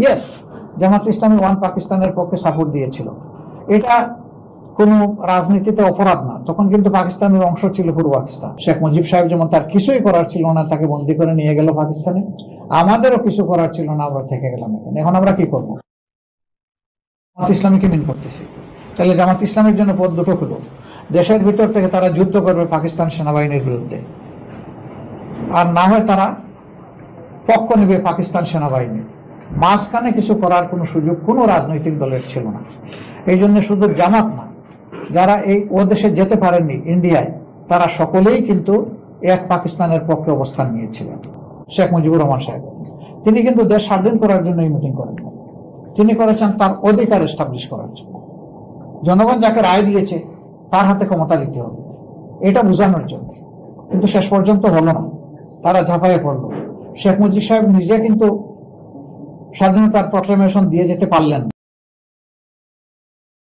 Yes, Jamaat Islami one পাকিস্তানের পক্ষে support দিয়েছিল। এটা কোনো রাজনীতিতে অপরাধ না। তখন কিন্তু পাকিস্তানের অংশ ছিল পূর্ব পাকিস্তান। শেখ মুজিব সাহেব যেমন তার কিছুই করার ছিল না, তাকে বন্দি করে নিয়ে গেল পাকিস্তানে, আমাদেরও কিছু করার ছিল না, আমরা থেকে গেলাম এখানে। এখন আমরা কি করবো? জামাত ইসলামীকে মিন করতেছি। তাহলে জামাত ইসলামের জন্য পথ দুটো হলো, দেশের ভিতর থেকে তারা যুদ্ধ করবে পাকিস্তান সেনাবাহিনীর বিরুদ্ধে, আর না হয় তারা পক্ষ নেবে পাকিস্তান সেনাবাহিনী। মাঝখানে কিছু করার কোনো সুযোগ কোনো রাজনৈতিক দলের ছিল না। এই জন্য শুধু জামাত না, যারা ও দেশে যেতে পারেননি ইন্ডিয়ায়, তারা সকলেই কিন্তু এক পাকিস্তানের পক্ষে অবস্থান নিয়েছিলেন। শেখ মুজিবুর রহমান সাহেব তিনি কিন্তু দেশ স্বাধীন করার জন্য এই মিটিং করেন, তিনি করেছেন তার অধিকার এস্টাবলিশ করার জন্য। জনগণ যাকে রায় দিয়েছে তার হাতে ক্ষমতা দিতে হবে, এটা বোঝানোর জন্য। কিন্তু শেষ পর্যন্ত হলো না, তারা ঝাঁপাইয়ে পড়লো। শেখ মুজিব সাহেব নিজে কিন্তু স্বাধীনতার প্রক্লেমেশন দিয়ে যেতে পারলেন।